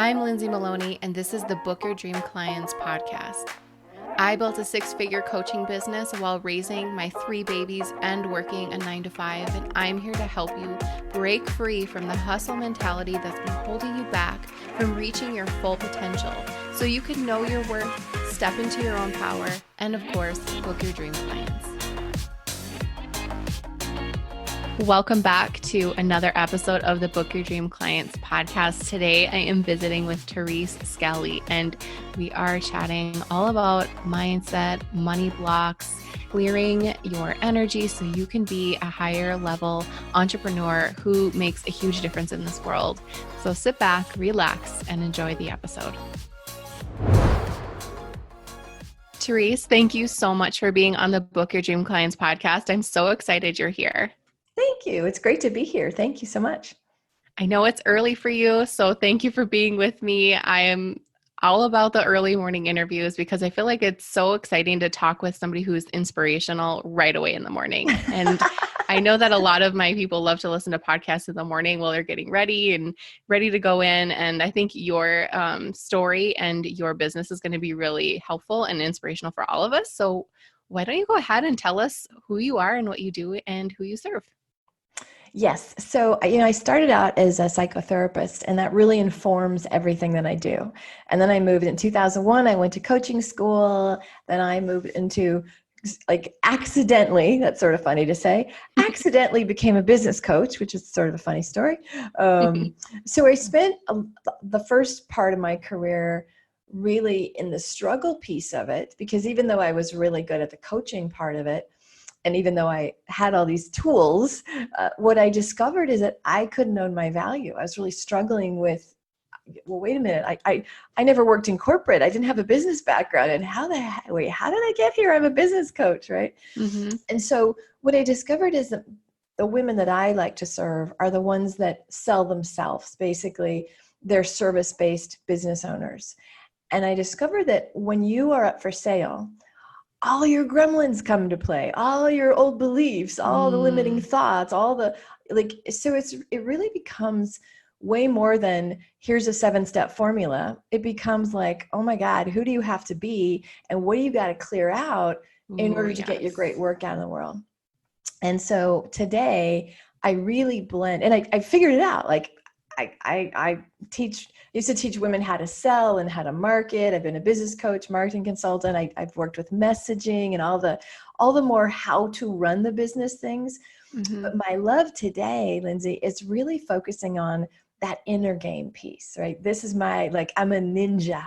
I'm Lindsay Maloney, and this is the Book Your Dream Clients podcast. I built a 6-figure coaching business while raising my 3 babies and working a 9-to-5, and I'm here to help you break free from the hustle mentality that's been holding you back from reaching your full potential so you can know your worth, step into your own power, and of course, book your dream clients. Welcome back to another episode of the Book Your Dream Clients podcast. Today, I am visiting with Therese Skelly, and we are chatting all about mindset, money blocks, clearing your energy so you can be a higher level entrepreneur who makes a huge difference in this world. So sit back, relax, and enjoy the episode. Therese, thank you so much for being on the Book Your Dream Clients podcast. I'm so excited you're here. Thank you. It's great to be here. Thank you so much. I know it's early for you, so thank you for being with me. I am all about the early morning interviews because I feel like it's so exciting to talk with somebody who's inspirational right away in the morning. And I know that a lot of my people love to listen to podcasts in the morning while they're getting ready and ready to go in. And I think your story and your business is going to be really helpful and inspirational for all of us. So why don't you go ahead and tell us who you are and what you do and who you serve? Yes. So, I started out as a psychotherapist, and that really informs everything that I do. And then I moved in 2001. I went to coaching school. Then I moved into accidentally, that's sort of funny to say, accidentally became a business coach, which is sort of a funny story. So I spent the first part of my career really in the struggle piece of it, because even though I was really good at the coaching part of it, and even though I had all these tools, what I discovered is that I couldn't own my value. I was really struggling with, well, wait a minute. I never worked in corporate. I didn't have a business background. And how did I get here? I'm a business coach, right? Mm-hmm. And so what I discovered is that the women that I like to serve are the ones that sell themselves. Basically, they're service-based business owners. And I discovered that when you are up for sale, all your gremlins come to play, all your old beliefs, all the limiting thoughts, so it really becomes way more than here's a 7-step formula. It becomes like, oh my God, who do you have to be? And what do you got to clear out in order to get your great work out in the world? And so today I really blend, and I figured it out. Like I used to teach women how to sell and how to market. I've been a business coach, marketing consultant. I've worked with messaging and all the more how to run the business things. Mm-hmm. But my love today, Lindsay, is really focusing on that inner game piece, right? This is I'm a ninja,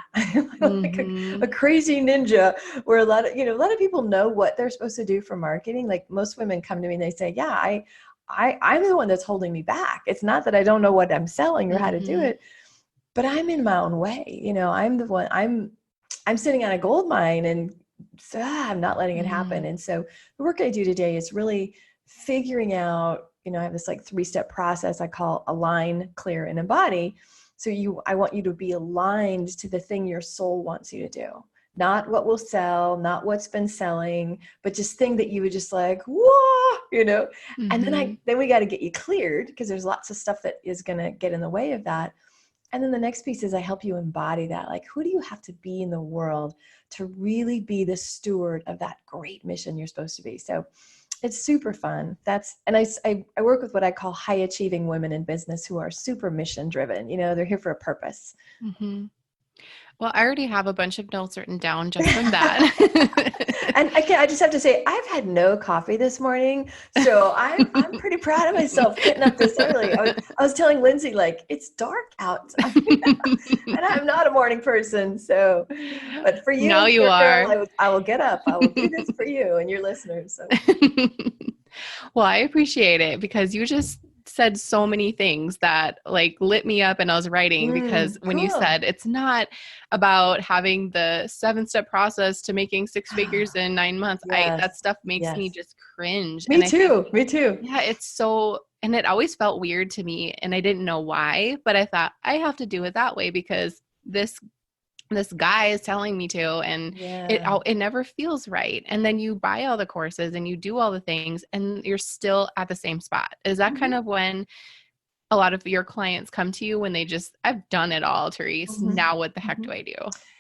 like a crazy ninja, where a lot of people know what they're supposed to do for marketing. Like most women come to me and they say, yeah, I'm the one that's holding me back. It's not that I don't know what I'm selling or how to do it, but I'm in my own way. I'm the one, I'm sitting on a gold mine and I'm not letting it happen. And so the work I do today is really figuring out, I have this 3-step process I call align, clear, and embody. So I want you to be aligned to the thing your soul wants you to do. Not what will sell, not what's been selling, but just thing that you would just whoa, and then we got to get you cleared, because there's lots of stuff that is going to get in the way of that. And then the next piece is I help you embody that. Like, who do you have to be in the world to really be the steward of that great mission you're supposed to be? So it's super fun. And I work with what I call high achieving women in business who are super mission driven. They're here for a purpose. Mm-hmm. Well, I already have a bunch of notes written down just from that. And I just have to say, I've had no coffee this morning, so I'm pretty proud of myself getting up this early. I was telling Lindsay, it's dark out, and I'm not a morning person. So, but for you, now you are. Girl, I will get up. I will do this for you and your listeners. So. Well, I appreciate it, because you just said so many things that lit me up, and I was writing because when you said it's not about having the 7-step process to making 6 figures in 9 months, that stuff makes me just cringe. Me too. Yeah, it's so, and it always felt weird to me, and I didn't know why, but I thought I have to do it that way because this guy is telling me to, and it never feels right. And then you buy all the courses and you do all the things and you're still at the same spot. Is that kind of when a lot of your clients come to you when they just, I've done it all, Therese. Mhm. Now what the heck Mhm. do I do?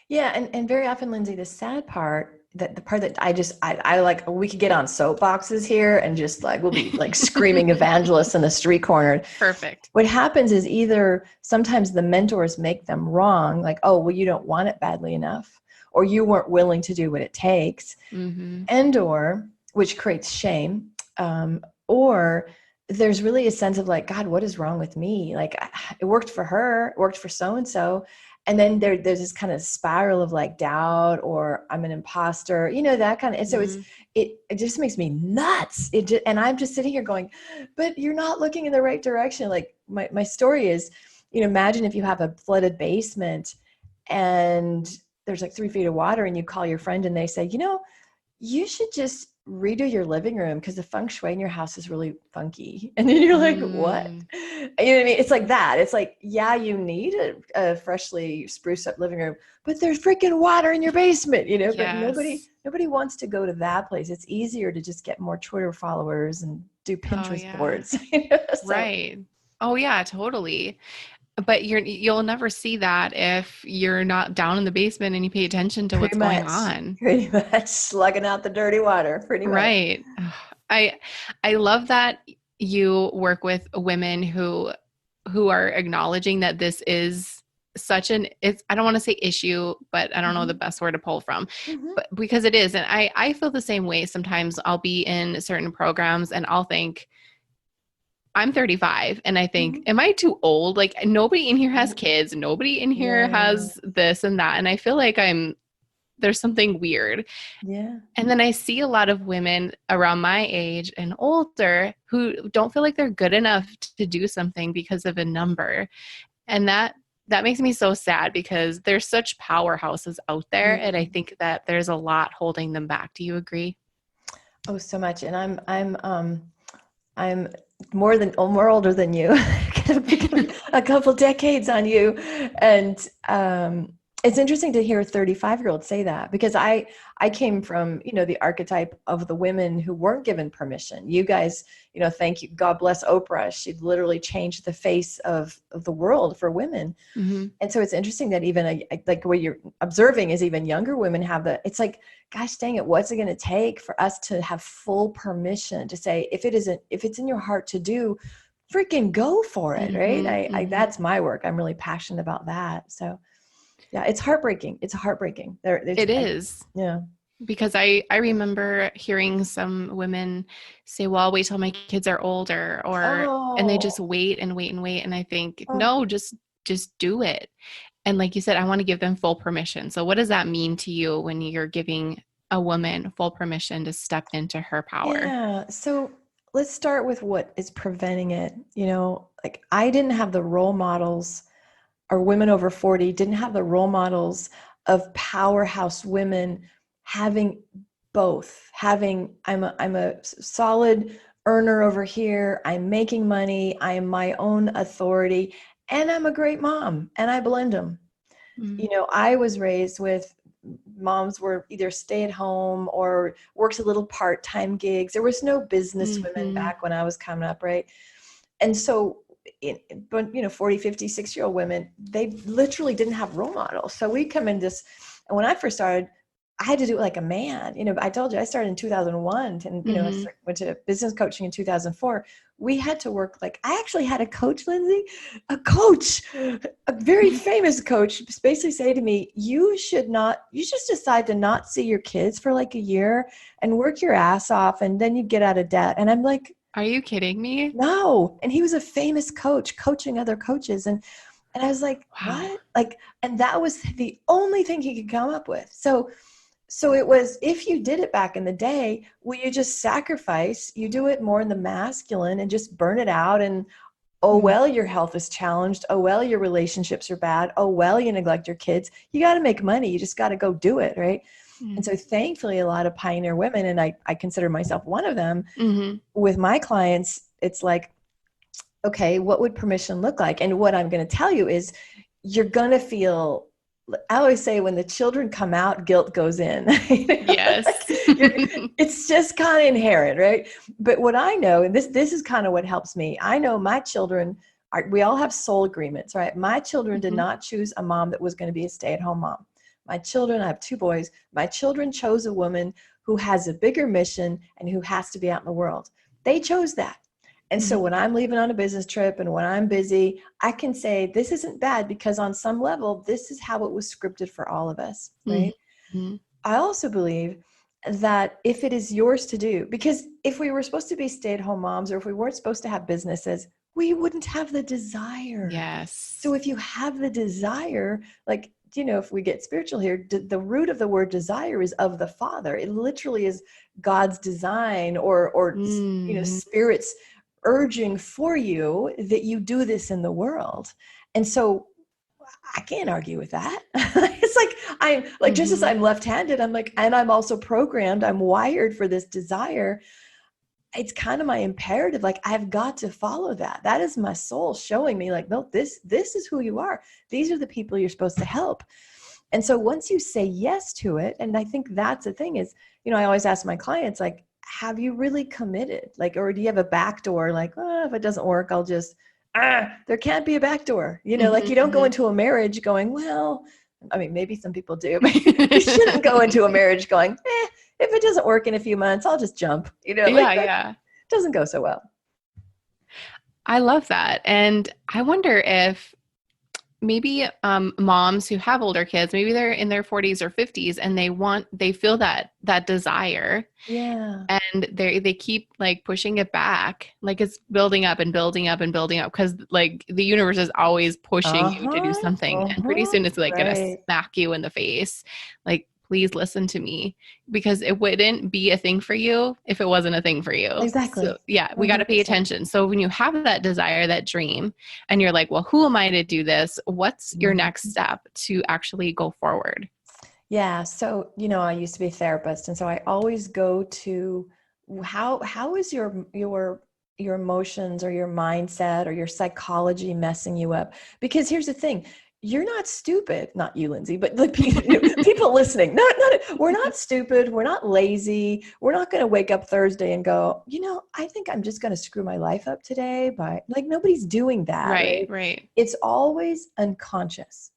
Yeah, and very often, Lindsay, the sad part, that the part that I like, we could get on soapboxes here and just like we'll be like screaming evangelists in the street corner. Perfect. What happens is either sometimes the mentors make them wrong, like, oh, well, you don't want it badly enough, or you weren't willing to do what it takes, Mm-hmm. and or which creates shame, or there's really a sense of like, God, what is wrong with me? Like, it worked for her, it worked for so and so, and then there's this kind of spiral of like doubt, or I'm an imposter, that kind of. And so Mm-hmm. it just makes me nuts. And I'm just sitting here going, but you're not looking in the right direction. Like my story is, imagine if you have a flooded basement and there's like 3 feet of water, and you call your friend and they say, you should just redo your living room because the feng shui in your house is really funky. And then you're like, what? Mm. You know what I mean? It's like that. It's like, yeah, you need a freshly spruced up living room, but there's freaking water in your basement, but Yes. nobody wants to go to that place. It's easier to just get more Twitter followers and do Oh Pinterest yeah. boards. So Right. Oh yeah, totally. But you'll never see that if you're not down in the basement and you pay attention to what's going on. pretty much slugging out the dirty water, pretty much. Right. Ugh. I I love that you work with women who are acknowledging that this is such an it's I don't want to say issue, but I don't know the Mhm. best word to pull from. Mhm. But because it is, and I feel the same way. Sometimes I'll be in certain programs and I'll think I'm 35 and I think, Mhm. am I too old? Like nobody in here has Mhm. kids, nobody in here Yeah. has this and that. And I feel like there's something weird. Yeah. And then I see a lot of women around my age and older who don't feel like they're good enough to do something because of a number. And that makes me so sad because there's such powerhouses out there. And I Mm. think that there's a lot holding them back. Do you agree? Oh, so much. And I'm more older than you, a couple decades on you. And it's interesting to hear a 35-year-old say that, because I came from, the archetype of the women who weren't given permission. You guys, thank you. God bless Oprah. She literally changed the face of the world for women. Mm-hmm. And so it's interesting that even like what you're observing is even younger women have it's like, gosh dang it, what's it going to take for us to have full permission to say, if it's in your heart to do, freaking go for it. Right. Mm-hmm. Mm-hmm. That's my work. I'm really passionate about that. So yeah, it's heartbreaking. It's heartbreaking. It is. Yeah. Because I remember hearing some women say, well, I'll wait till my kids are older, and they just Oh, wait and wait and wait. And I think, oh. no, just do it. And like you said, I want to give them full permission. So what does that mean to you when you're giving a woman full permission to step into her power? Yeah. So let's start with what is preventing it. Like I didn't have the role models, or women over 40 didn't have the role models of powerhouse women having both. I'm a solid earner over here. I'm making money. I am my own authority, and I'm a great mom, and I blend them. Mm. I was raised with moms were either stay at home or worked a little part-time gigs. There was no business women Mm-hmm. back when I was coming up, right? And so but 40, 50, 60-year-old women, they literally didn't have role models. So we come in this, and when I first started, I had to do it like a man. I told you I started in 2001, and I Mm-hmm. went to business coaching in 2004. We had to work like, I actually had a coach, Lindsay, a coach, a very famous coach, basically say to me, you should just decide to not see your kids for like a year and work your ass off, and then you get out of debt. And I'm like, Are you kidding me? no. And he was a famous coach coaching other coaches. And I was like, Wow. what? Like, and that was the only thing he could come up with. So it was, if you did it back in the day, will you just sacrifice? You do it more in the masculine and just burn it out. And oh, Mm. well, your health is challenged. Oh, well, your relationships are bad. Oh, well, you neglect your kids. You got to make money. You just got to go do it. Right. And Mm. so thankfully, a lot of pioneer women, and I consider myself one of them, Mm-hmm. with my clients, it's like, okay, what would permission look like? And what I'm going to tell you is you're going to feel, I always say, when the children come out, guilt goes in. Yes. It's just kind of inherent, right? But what I know, and this is kind of what helps me, I know my children we all have soul agreements, right? My children did Mm-hmm. not choose a mom that was going to be a stay-at-home mom. My children, I have 2 boys. My children chose a woman who has a bigger mission and who has to be out in the world. They chose that. And so when I'm leaving on a business trip and when I'm busy, I can say, this isn't bad because on some level, this is how it was scripted for all of us, right? Mm-hmm. I also believe that if it is yours to do, because if we were supposed to be stay-at-home moms or if we weren't supposed to have businesses, we wouldn't have the desire. Yes. So if you have the desire, like, if we get spiritual here, the root of the word desire is of the Father. It literally is God's design or Mm-hmm. Spirit's urging for you that you do this in the world. And so I can't argue with that. It's like, I'm like, just as Mm-hmm. I'm left-handed, I'm like, and I'm also programmed, I'm wired for this desire. It's kind of my imperative. Like, I've got to follow that. That is my soul showing me like, no, this is who you are. These are the people you're supposed to help. And so once you say yes to it, and I think that's the thing is, I always ask my clients, like, have you really committed? Like, or do you have a back door? Like, if it doesn't work, I'll just, there can't be a back door. Like you don't go into a marriage going, well, I mean, maybe some people do, but you shouldn't go into a marriage going, if it doesn't work in a few months, I'll just jump, like that Yeah. doesn't go so well. I love that. And I wonder if maybe moms who have older kids, maybe they're in their 40s or 50s and they feel that desire. Yeah. And they keep like pushing it back, like it's building up and building up and building up because like the universe is always pushing you to do something, and pretty soon it's like gonna Right. smack you in the face, like, please listen to me, because it wouldn't be a thing for you if it wasn't a thing for you. So Exactly. yeah, we got to pay 100%. attention. So when you have that desire, that dream, and you're like, well, who am I to do this? What's your next step to actually go forward? Yeah. So, I used to be a therapist. And so I always go to how is your emotions or your mindset or your psychology messing you up? Because here's the thing. You're not stupid, not you, Lindsay, but like people listening. We're not stupid. We're not lazy. We're not going to wake up Thursday and go, I think I'm just going to screw my life up today by like, nobody's doing that. Right. It's always unconscious.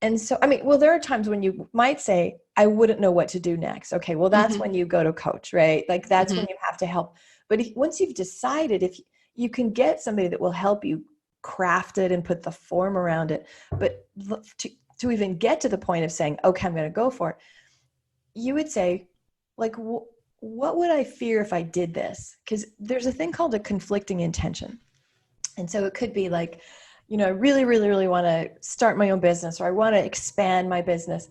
And so, I mean, well, there are times when you might say, I wouldn't know what to do next. Okay, well, that's when you go to coach, right? Like that's when you have to help. But once you've decided, if you can get somebody that will help you craft it and put the form around it, but to even get to the point of saying, okay, I'm going to go for it, you would say, like, what would I fear if I did this? Because there's a thing called a conflicting intention. And so it could be like, I really, really, really want to start my own business, or I want to expand my business.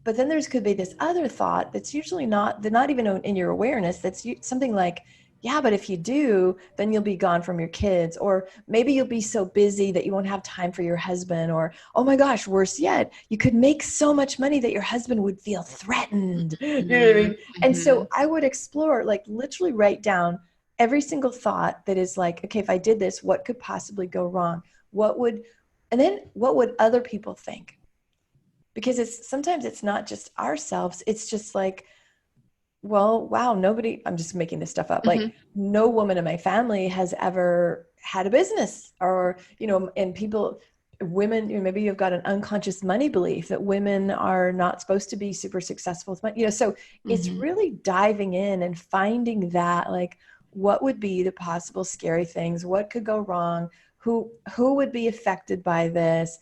But then could be this other thought that's usually not even in your awareness. That's something like, yeah, but if you do, then you'll be gone from your kids, or maybe you'll be so busy that you won't have time for your husband, or, oh my gosh, worse yet, you could make so much money that your husband would feel threatened. You know what I mean? And so I would explore, like literally write down every single thought that is like, okay, if I did this, what could possibly go wrong? What would other people think? Because sometimes it's not just ourselves. It's just like, well, wow, I'm just making this stuff up. Like no woman in my family has ever had a business, or, and women, maybe you've got an unconscious money belief that women are not supposed to be super successful with money, so it's really diving in and finding that, like, what would be the possible scary things? What could go wrong? Who would be affected by this?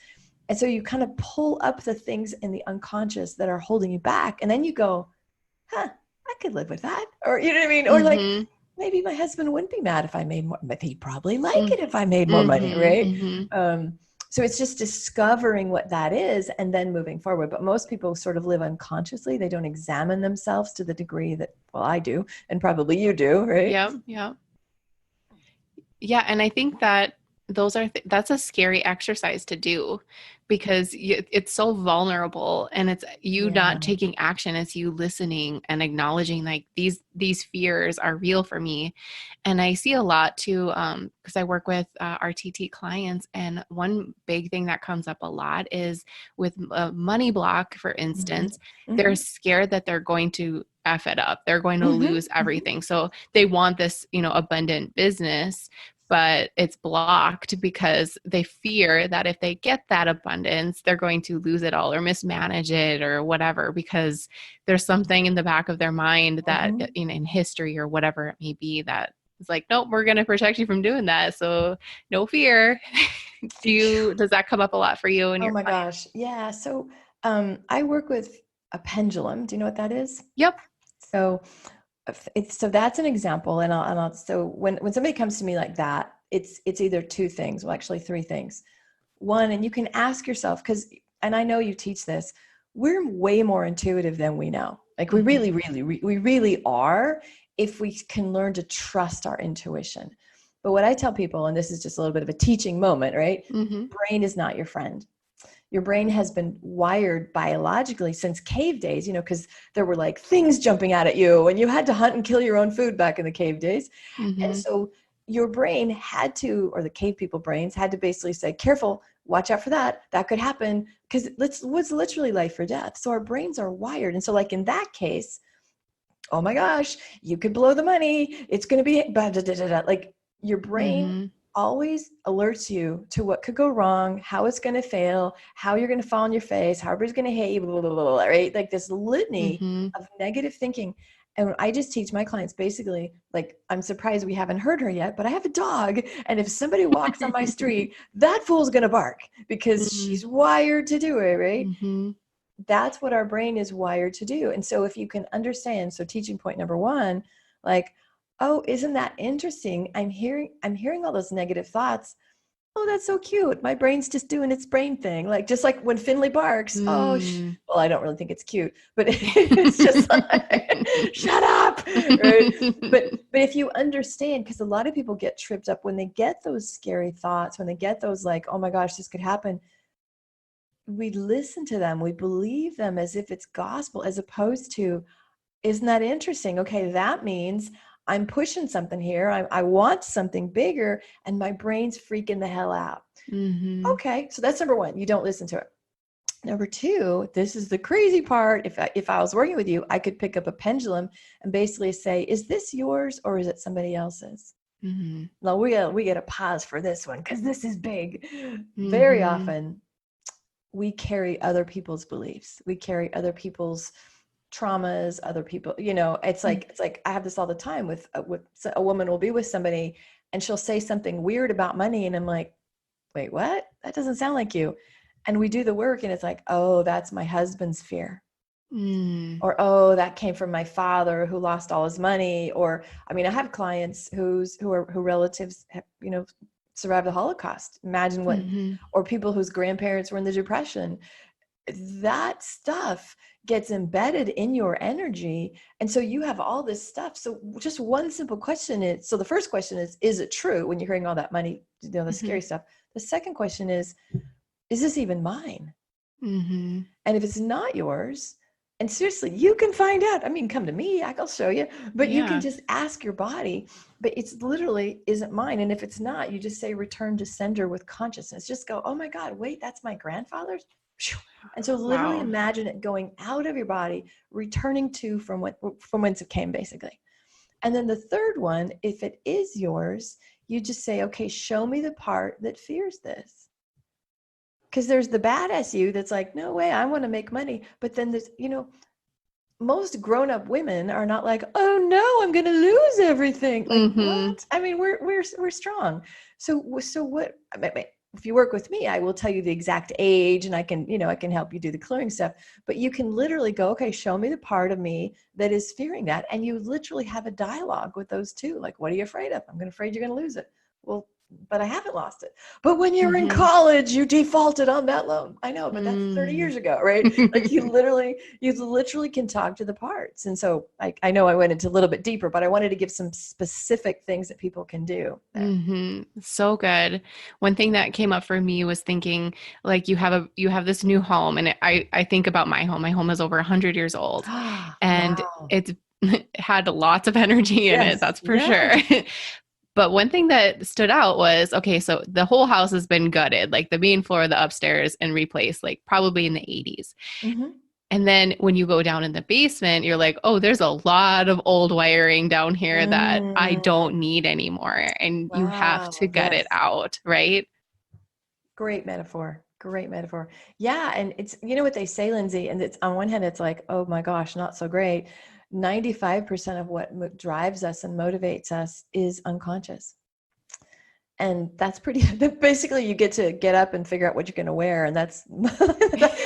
And so you kind of pull up the things in the unconscious that are holding you back. And then you go, I could live with that. Or, you know what I mean? Or like, maybe my husband wouldn't be mad if I made more, but he'd probably like it if I made more money, right? So it's just discovering what that is and then moving forward. But most people sort of live unconsciously. They don't examine themselves to the degree that, well, I do, and probably you do, right? Yeah. And I think that that's a scary exercise to do, because it's so vulnerable, and it's you not taking action. It's you listening and acknowledging, like, these fears are real for me. And I see a lot too, because I work with RTT clients, and one big thing that comes up a lot is with a money block, for instance. They're scared that they're going to F it up. They're going to lose everything. So they want this, abundant business, but it's blocked because they fear that if they get that abundance, they're going to lose it all or mismanage it or whatever, because there's something in the back of their mind that Mhm. in history or whatever it may be that is like, nope, we're going to protect you from doing that. So no fear. Does that come up a lot for you and Oh your my clients? gosh. Yeah. So I work with a pendulum. Do you know what that is? Yep. So so that's an example. So when somebody comes to me like that, it's either two things, well, actually three things. One, and you can ask yourself, and I know you teach this, we're way more intuitive than we know. Like we Mm-hmm. we really are, if we can learn to trust our intuition. But what I tell people, and this is just a little bit of a teaching moment, right? Mm-hmm. Brain is not your friend. Your brain has been wired biologically since cave days, because there were like things jumping out at you and you had to hunt and kill your own food back in the cave days. And Mm-hmm. so your brain had to, or the cave people brains had to basically say, careful, watch out for that. That could happen, because it was literally life or death. So our brains are wired. And so like in that case, oh my gosh, you could blow the money. It's going to be like your brain Mm-hmm. always alerts you to what could go wrong, how it's going to fail, how you're going to fall on your face, how everybody's going to hate you, blah, blah, blah, blah, right? Like this litany Mm-hmm. of negative thinking. And I just teach my clients basically, like, I'm surprised we haven't heard her yet, but I have a dog. And if somebody walks on my street, that fool's going to bark because Mm-hmm. she's wired to do it, right? Mm-hmm. That's what our brain is wired to do. And so if you can understand, so teaching point number one, like, oh, isn't that interesting? I'm hearing all those negative thoughts. Oh, that's so cute. My brain's just doing its brain thing. Like, just like when Finley barks. Oh, Mm. well, I don't really think it's cute, but it's just like, shut up. Right. But if you understand, because a lot of people get tripped up when they get those scary thoughts, when they get those like, oh my gosh, this could happen, we listen to them, we believe them as if it's gospel, as opposed to, isn't that interesting? Okay, that means I'm pushing something here. I want something bigger, and my brain's freaking the hell out. Mm-hmm. Okay, so that's number one. You don't listen to it. Number two, this is the crazy part. If I was working with you, I could pick up a pendulum and basically say, is this yours or is it somebody else's? Mm-hmm. Now we get a pause for this one because this is big. Very Mm-hmm. often we carry other people's beliefs. We carry other people's traumas, other people, it's like I have this all the time with a woman will be with somebody and she'll say something weird about money. And I'm like, wait, what? That doesn't sound like you. And we do the work and it's like, oh, that's my husband's fear. Mm. Or, oh, that came from my father who lost all his money. Or, I mean, I have clients who relatives have, survived the Holocaust. Imagine what, Mm-hmm. or people whose grandparents were in the Depression. That stuff gets embedded in your energy. And so you have all this stuff. So just one simple question is, so the first question is it true when you're hearing all that money, the Mm-hmm. scary stuff? The second question is this even mine? Mm-hmm. And if it's not yours, and seriously, you can find out. I mean, come to me, I'll show you, but you can Yeah. just ask your body, but it's literally isn't mine. And if it's not, you just say return to sender with consciousness. Just go, oh my God, wait, that's my grandfather's. And so literally Wow. imagine it going out of your body, returning to from whence it came, basically. And then the third one, if it is yours, you just say, okay, show me the part that fears this. Because there's the badass you that's like, no way, I want to make money. But then there's, most grown-up women are not like, oh no, I'm going to lose everything. Like, Mm-hmm. what? I mean, we're strong. So what? If you work with me, I will tell you the exact age, and I can help you do the clearing stuff. But you can literally go, okay, show me the part of me that is fearing that, and you literally have a dialogue with those two. Like, what are you afraid of? I'm afraid you're going to lose it. Well, but I haven't lost it. But when you were in Mm-hmm. college, you defaulted on that loan. I know, but that's 30 Mm. years ago, right? Like you literally can talk to the parts. And so I know I went into a little bit deeper, but I wanted to give some specific things that people can do there. Mm-hmm. So good. One thing that came up for me was thinking like you have this new home, and I think about my home. My home is over 100 years old, and Wow. it's had lots of energy in it, Yes. that's for Yeah. sure. But one thing that stood out was, okay, so the whole house has been gutted, like the main floor, the upstairs, and replaced, like probably in the 80s. Hmm. And then when you go down in the basement, you're like, oh, there's a lot of old wiring down here that I Mm, don't need anymore. And you have to wow. get it Yes. out, right? Great metaphor. Great metaphor. Yeah. And it's, you know what they say, Lindsay, and it's on one hand, it's like, oh my gosh, not so great. 95% of what drives us and motivates us is unconscious. And that's pretty, basically you get to get up and figure out what you're going to wear. And that's,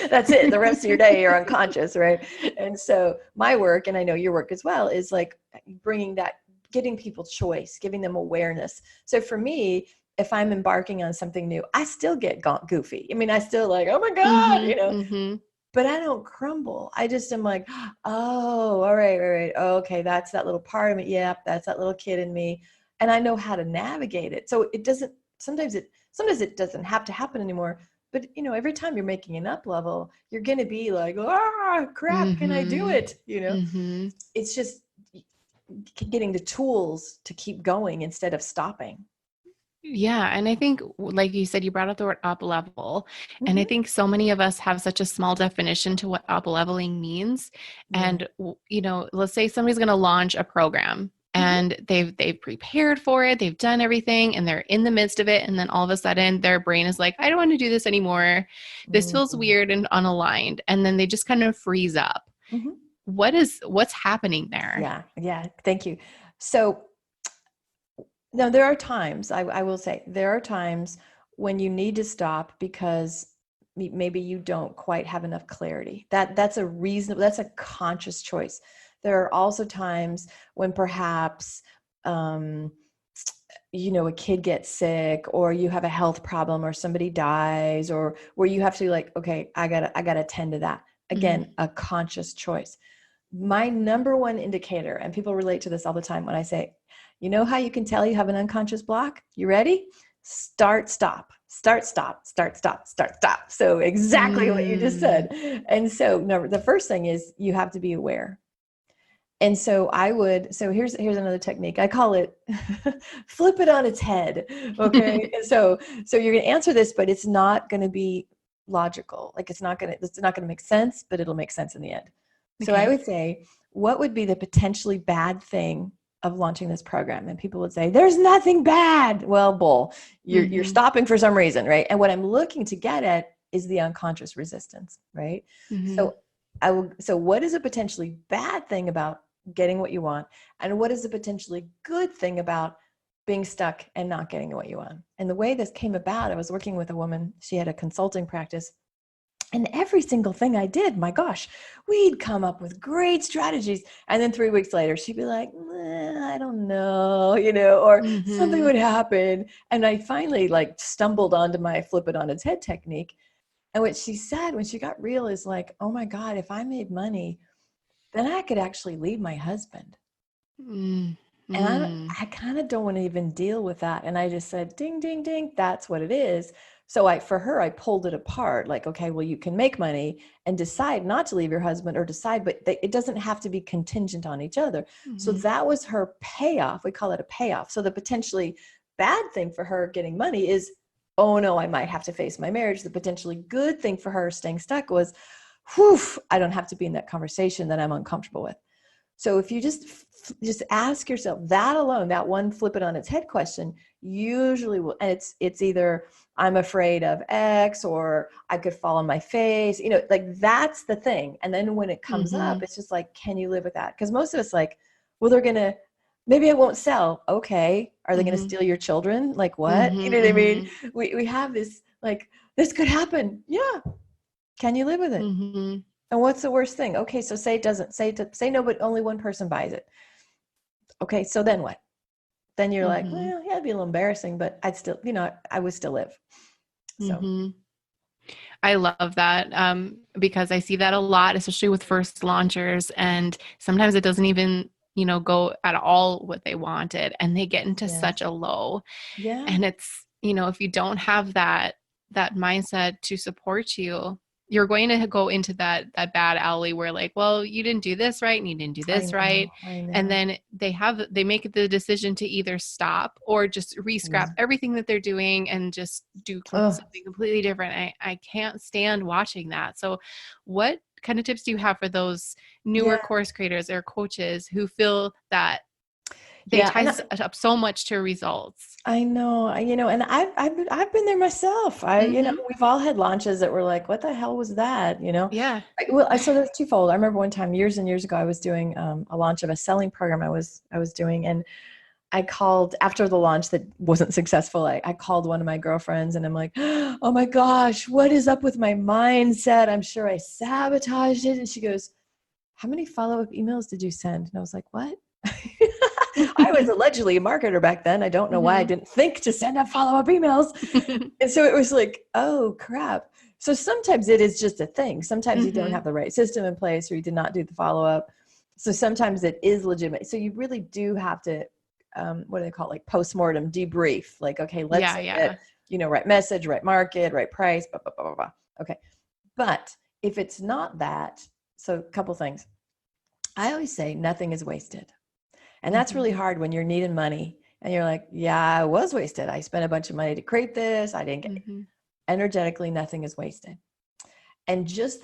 that's it. The rest of your day, you're unconscious. Right. And so my work, and I know your work as well, is like bringing that, getting people choice, giving them awareness. So for me, if I'm embarking on something new, I still get goofy. I mean, I still like, oh my God, Mm-hmm, mm-hmm, but I don't crumble. I just am like, oh, all right, all right. Okay, that's that little part of me. Yep, that's that little kid in me. And I know how to navigate it. So it doesn't, sometimes it doesn't have to happen anymore. But every time you're making an up level, you're gonna be like, crap, can I do mm-hmm, it? mm-hmm. It's just getting the tools to keep going instead of stopping. Yeah. And I think, like you said, you brought up the word up level. And I Mm-hmm. think so many of us have such a small definition to what up leveling means. Yeah. And, let's say somebody's going to launch a program Mm-hmm. and they've prepared for it, they've done everything, and they're in the midst of it. And then all of a sudden their brain is like, I don't want to do this anymore. This feels Mm-hmm. weird and unaligned. And then they just kind of freeze up. Mm-hmm. What's happening there? Yeah. Yeah. Thank you. So now, there are times, I will say, there are times when you need to stop because maybe you don't quite have enough clarity. That's a conscious choice. There are also times when perhaps, um, a kid gets sick or you have a health problem or somebody dies or where you have to like, okay, I gotta attend to that. Mhm. Again, a conscious choice. My number one indicator, and people relate to this all the time when I say, you know how you can tell you have an unconscious block? You ready? Start, stop, start, stop, start, stop, start, stop. So exactly what you just Mm. said. And so the first thing is you have to be aware. And so here's another technique. I call it flip it on its head. Okay. And so you're going to answer this, but it's not going to be logical. Like it's not going to make sense, but it'll make sense in the end. So I Okay. would say, what would be the potentially bad thing of launching this program? And people would say, there's nothing bad. Well, bull, you're Mhm. stopping for some reason, right? And what I'm looking to get at is the unconscious resistance, right? Mhm. So so what is a potentially bad thing about getting what you want? And what is a potentially good thing about being stuck and not getting what you want? And the way this came about, I was working with a woman, she had a consulting practice. And every single thing I did, my gosh, we'd come up with great strategies. And then 3 weeks later, she'd be like, I don't know, or something Mhm. would happen. And I finally like stumbled onto my flip it on its head technique. And what she said when she got real is like, oh my God, if I made money, then I could actually leave my husband. Mm. And Mm. I kind of don't want to even deal with that. And I just said, ding, ding, ding, that's what it is. So for her, I pulled it apart. Like, okay, well, you can make money and decide not to leave your husband or decide, but it doesn't have to be contingent on each other. So Mhm. that was her payoff. We call it a payoff. So the potentially bad thing for her getting money is, oh no, I might have to face my marriage. The potentially good thing for her staying stuck was, whew, I don't have to be in that conversation that I'm uncomfortable with. So if you just ask yourself that alone, that one flip it on its head question, usually will, and it's either I'm afraid of X or I could fall on my face, like that's the thing. And then when it comes up, Mhm. it's just like, can you live with that? Because most of us like, well, maybe it won't sell. Okay. Are they going to Mhm. steal your children? Like what? You Mhm. know what I mean? Mhm. We have this, like, this could happen. Yeah. Can you live with it? Mhm. And what's the worst thing? Okay, so say it doesn't, say no, but only one person buys it. Okay, so then what? Then you're like, Mhm. well, yeah, it'd be a little embarrassing, but I'd still, I would still live. So Mhm. I love that because I see that a lot, especially with first launchers. And sometimes it doesn't even, go at all what they wanted. And they get into yeah, such a low. yeah, And it's, if you don't have that mindset to support you, you're going to go into that bad alley where like, well, you didn't do this right and you didn't do I this right. know, I And know. then they make the decision to either stop or just Yeah. re-scrap everything that they're doing and just do Oh, something completely different. I can't stand watching that. So what kind of tips do you have for those newer Yeah. course creators or coaches who feel that they Yeah. And ties up so much to results? I know, and I've been there myself. Mm-hmm. We've all had launches that were like, what the hell was that? Yeah. So there's twofold. I remember one time years and years ago, I was doing a launch of a selling program I was doing, and I called after the launch that wasn't successful. I called one of my girlfriends and I'm like, oh my gosh, what is up with my mindset? I'm sure I sabotaged it. And she goes, how many follow-up emails did you send? And I was like, what? I was allegedly a marketer back then. I don't know why I Mm-hmm. didn't think to send out follow-up emails. And so it was like, oh crap. So sometimes it is just a thing. Sometimes you don't Mm-hmm. have the right system in place or you did not do the follow-up. So sometimes it is legitimate. So you really do have to, what do they call it? Like postmortem debrief. Like, okay, let's Yeah, say yeah. that, right message, right market, right price, blah, blah, blah, blah, blah. Okay. But if it's not that, so a couple things. I always say nothing is wasted. And that's Mm-hmm. really hard when you're needing money and you're like, yeah, I was wasted. I spent a bunch of money to create this. I didn't get Mm-hmm. energetically, nothing is wasted. And just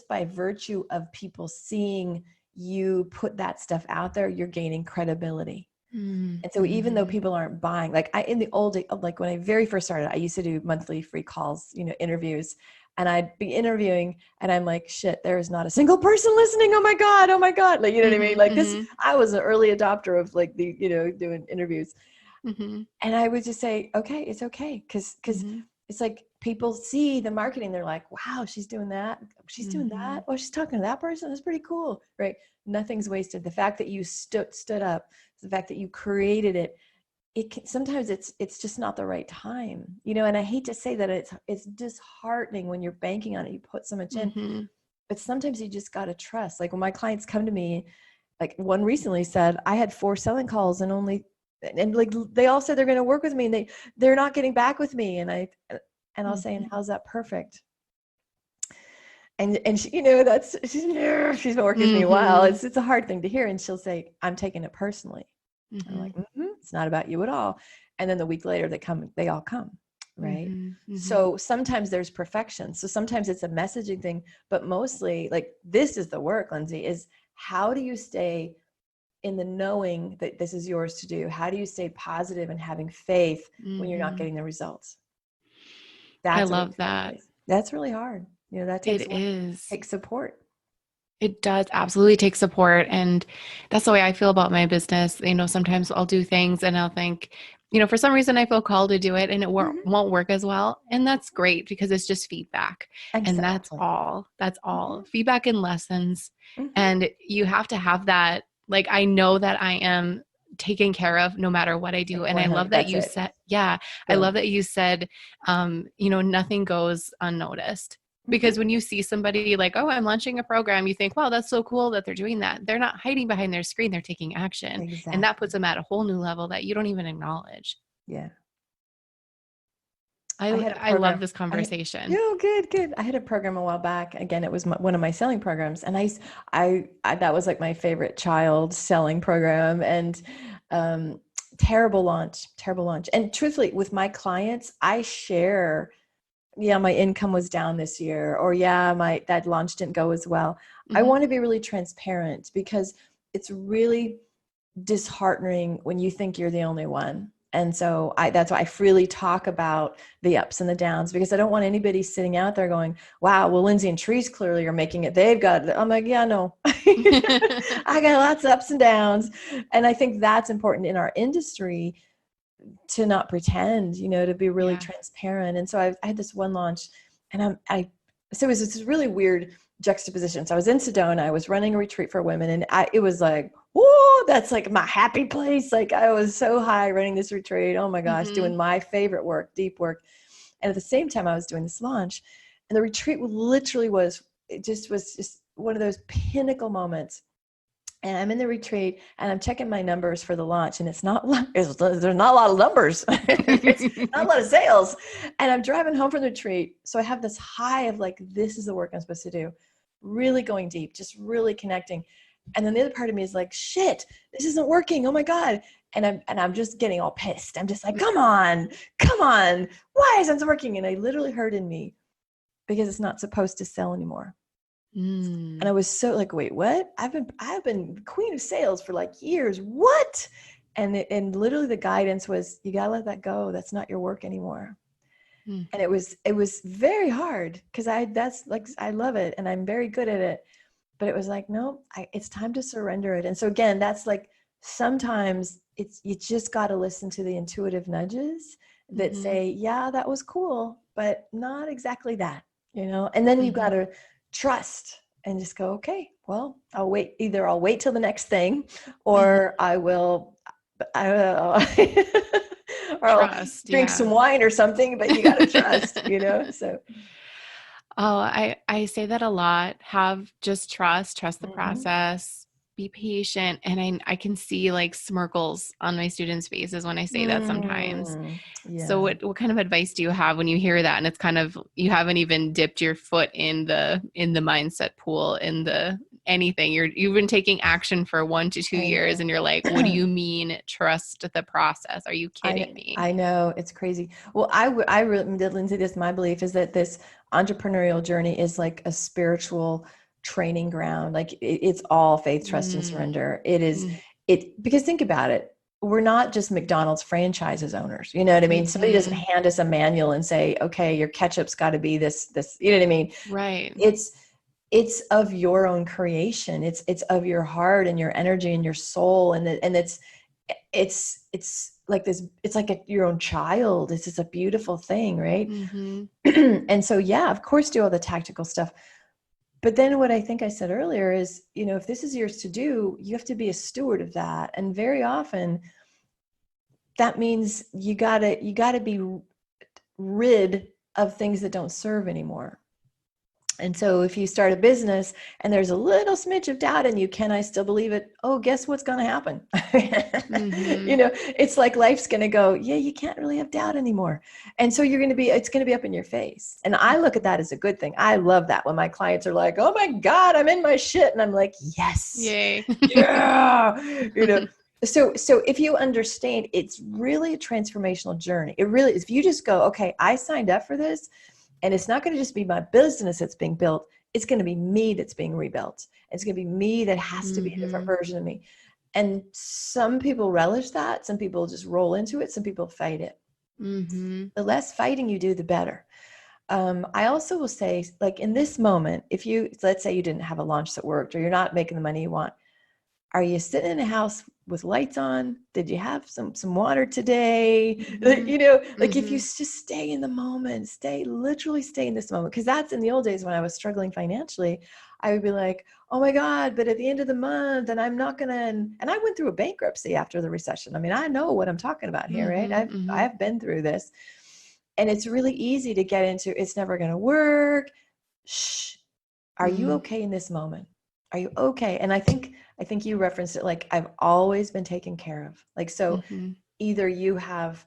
by virtue of people seeing you put that stuff out there, you're gaining credibility. And so even though Mm-hmm. people aren't buying, like in the old day, like when I very first started, I used to do monthly free calls, interviews, and I'd be interviewing and I'm like, shit, there is not a single person listening. Oh my God. Oh my God. Like, you know what I mean? Like this, Mm-hmm. I was an early adopter of like doing interviews. Mm-hmm. And I would just say, okay, it's okay. Cause Mm-hmm. it's like people see the marketing. They're like, wow, she's doing that. She's doing Mm-hmm. that. Oh, she's talking to that person. That's pretty cool. Right. Nothing's wasted. The fact that you stood up, the fact that you created it, sometimes it's just not the right time, and I hate to say that it's disheartening when you're banking on it, you put so much in, Mm-hmm. but sometimes you just got to trust. Like when my clients come to me, like one recently said, I had 4 selling calls and like they all said they're going to work with me and they're not getting back with me. And I'll say, and how's that perfect? And she, she's been working with me a while. Mm-hmm. It's a hard thing to hear. And she'll say, I'm taking it personally. I'm Mm-hmm. like, it's not about you at all. And then the week later they all come. Right. Mm-hmm. Mm-hmm. So sometimes there's perfection. So sometimes it's a messaging thing, but mostly like this is the work, Lindsay, is how do you stay in the knowing that this is yours to do? How do you stay positive and having faith when you're not Mm-hmm. getting the results? I That's a really love hard that. place. That's really hard. That takes It work, is. takes support. It does absolutely take support. And that's the way I feel about my business. Sometimes I'll do things and I'll think, for some reason I feel called to do it and it Mhm. won't work as well. And that's great because it's just feedback. And that's Exactly. all. That's all. Mhm. Feedback and lessons. Mhm. And you have to have that. Like, I know that I am taken care of no matter what I do. And I love 100. that That's you it. said, yeah, I love Boom. that you said, nothing goes unnoticed. Mhm. Because when you see somebody like, oh, I'm launching a program, you think, wow, that's so cool that they're doing that. They're not hiding behind their screen, they're taking action. And that puts Exactly. them at a whole new level that you don't even acknowledge. Yeah. I I had a I love program. this conversation. Good, good. I had a program a while back. Again, it was one of my selling programs, and I that was like my favorite child selling program. And um, terrible launch, terrible launch. And truthfully, with my clients, I share. Yeah, my income was down this year, or yeah, my that launch didn't go as well. I Hmm. want to be really transparent because it's really disheartening when you think you're the only one. And so that's why I freely talk about the ups and the downs, because I don't want anybody sitting out there going, wow, well, Lindsay and Therese clearly are making it. They've got it. I'm like, yeah, no, I got lots of ups and downs. And I think that's important in our industry to not pretend, to be really Yeah. transparent. And so I had this one launch and so it was this really weird juxtaposition. So I was in Sedona, I was running a retreat for women, and it was like, whoa, that's like my happy place. Like I was so high running this retreat. Oh my gosh, Hmm. doing my favorite work, deep work. And at the same time, I was doing this launch, and the retreat literally was just one of those pinnacle moments. And I'm in the retreat and I'm checking my numbers for the launch, and there's not a lot of numbers. It's not a lot of sales. And I'm driving home from the retreat. So I have this high of like, this is the work I'm supposed to do. Really going deep, just really connecting. And then the other part of me is like, shit, this isn't working. Oh my God. And I'm just getting all pissed. I'm just like, come on. Why isn't it working? And I literally heard in me, because it's not supposed to sell anymore. And I Mm. was so like, wait, what? I've been queen of sales for like years. What? And literally the guidance was, you got to let that go. That's not your work anymore. And Mhm. it was very hard because that's like, I love it and I'm very good at it. But it was like, no, it's time to surrender it. And so again, that's like, sometimes you just got to listen to the intuitive nudges that Mhm. say, yeah, that was cool, but not exactly that, you know? And then you got Mhm. to trust and just go, okay, well, I'll wait. Either I'll wait till the next thing Mhm. or I will, or I'll Trust, drink some yeah. wine or something, but you got to trust, you know? So, Oh, I say that a lot. Have just trust the mhm. process, be patient. And I can see like smirkles on my students' faces when I say that sometimes. So Yeah. what kind of advice do you have when you hear that and it's kind of you haven't even dipped your foot in the mindset pool in the anything. You've been taking action for 1 to 2 years I and you're like, what do know. you mean trust the process? Are you I kidding me? I know it's crazy. Well, I really did, Lindsay. This my belief is that this entrepreneurial journey is like a spiritual training ground. Like it's all faith, trust, and Mm, surrender. It is mm, it because think about it. We're not just McDonald's franchises owners. You know what I mean? Somebody doesn't mhm. hand us a manual and say, "Okay, your ketchup's got to be this." You know what I mean? Right. It's it's of your own creation. It's of your heart and your energy and your soul, and it's like this, it's like your own child. It's just a beautiful thing, right? Mhm. And so yeah, of course, do all the tactical stuff, but then what I think I said earlier is, you know, if this is yours to do, you have to be a steward of that. And very often that means you gotta be rid of things that don't serve anymore. And so if you start a business and there's a little smidge of doubt in you, can I still believe it? Oh, guess what's going to happen? You Mhm. know, it's like life's going to go, yeah, you can't really have doubt anymore. And so it's going to be up in your face. And I look at that as a good thing. I love that when my clients are like, oh my God, I'm in my shit. And I'm like, yes, Yay. yeah, you know. So if you understand, it's really a transformational journey. It really is. If you just go, okay, I signed up for this, and it's not going to just be my business that's being built. It's going to be me that's being rebuilt. It's going to be me that has to be a different Mhm. version of me. And some people relish that. Some people just roll into it. Some people fight it. Mhm. The less fighting you do, the better. I also will say, like in this moment, if you, let's say you didn't have a launch that worked or you're not making the money you want, are you sitting in a house with lights on? Did you have some water today? Mhm. You know, like if you Mhm. just stay in the moment, literally stay in this moment. Because that's in the old days when I was struggling financially, I would be like, oh my God, but at the end of the month, and I'm not gonna. And I went through a bankruptcy after the recession. I mean, I know what I'm talking about here, right? Mhm. Mhm. I've been through this, and it's really easy to get into. It's never gonna work. Shh. Are you Mhm. okay in this moment? Are you okay? And I think you referenced it, like I've always been taken care of. Like, so Mhm. either you have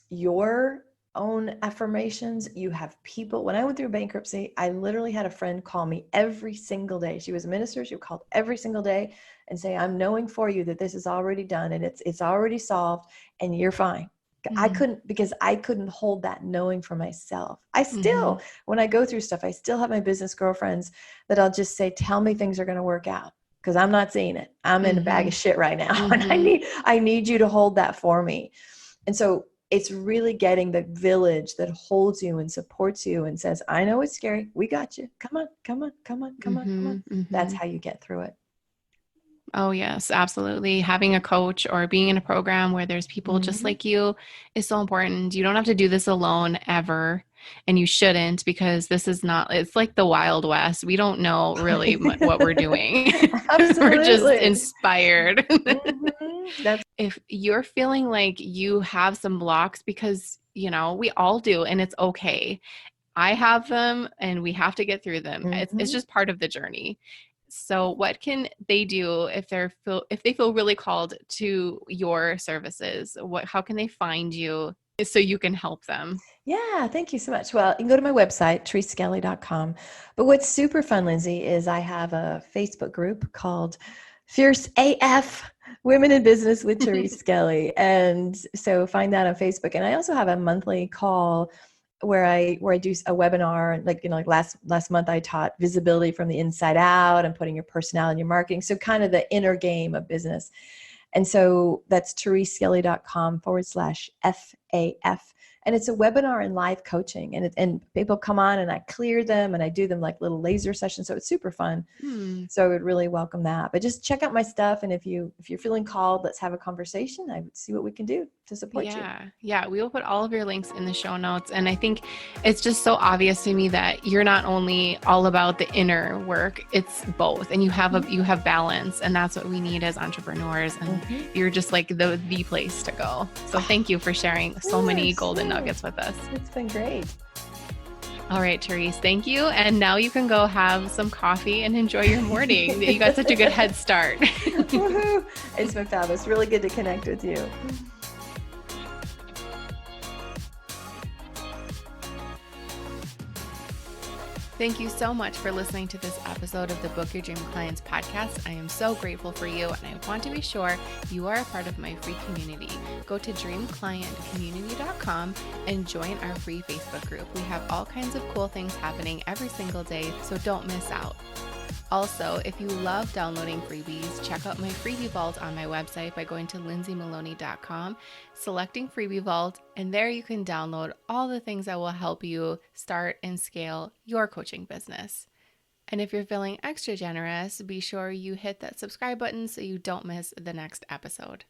your own affirmations, you have people. When I went through bankruptcy, I literally had a friend call me every single day. She was a minister. She called every single day and say, I'm knowing for you that this is already done and it's already solved and you're fine. I Mhm. couldn't, because I couldn't hold that knowing for myself. I Mhm. still, when I go through stuff, I still have my business girlfriends that I'll just say, tell me things are going to work out, because I'm not seeing it. I'm in a bag of Mhm. shit right now. And Mhm. I need you to hold that for me. And so it's really getting the village that holds you and supports you and says, I know it's scary. We got you. Come on, come on, come on, come on, come on. Mhm. That's Mhm. how you get through it. Oh, yes, absolutely. Having a coach or being in a program where there's people just Mhm. like you is so important. You don't have to do this alone ever, and you shouldn't because this is not, it's like the Wild West. We don't know really what we're doing. We're just Absolutely. inspired. That's If you're feeling like you have some blocks, because, we all do, and it's okay. I have them and we have to get through them. It's mhm. just part of the journey. So what can they do if they feel really called to your services? How can they find you so you can help them? Yeah, thank you so much. Well, you can go to my website, thereseskelly.com. But what's super fun, Lindsay, is I have a Facebook group called Fierce AF Women in Business with Therese Skelly. And so find that on Facebook. And I also have a monthly call where I do a webinar, like, like last month I taught visibility from the inside out and putting your personality in your marketing. So kind of the inner game of business. And so that's thereseskelly.com/FAF. And it's a webinar and live coaching. And people come on and I clear them and I do them like little laser sessions. So it's super fun. Hmm. So I would really welcome that. But just check out my stuff. And if you're feeling called, let's have a conversation. I would see what we can do to support you. Yeah. Yeah. We will put all of your links in the show notes. And I think it's just so obvious to me that you're not only all about the inner work, it's both. And you have balance. And that's what we need as entrepreneurs. And you're just like the place to go. So thank you for sharing so many golden nuggets with us. It's been great. All right, Therese, thank you. And now you can go have some coffee and enjoy your morning. You got such a good head start. Woohoo! It's been fabulous. Really good to connect with you. Thank you so much for listening to this episode of the Book Your Dream Clients podcast. I am so grateful for you, and I want to be sure you are a part of my free community. Go to dreamclientcommunity.com and join our free Facebook group. We have all kinds of cool things happening every single day, so don't miss out. Also, if you love downloading freebies, check out my freebie vault on my website by going to lindsaymaloney.com, selecting freebie vault, and there you can download all the things that will help you start and scale your coaching business. And if you're feeling extra generous, be sure you hit that subscribe button so you don't miss the next episode.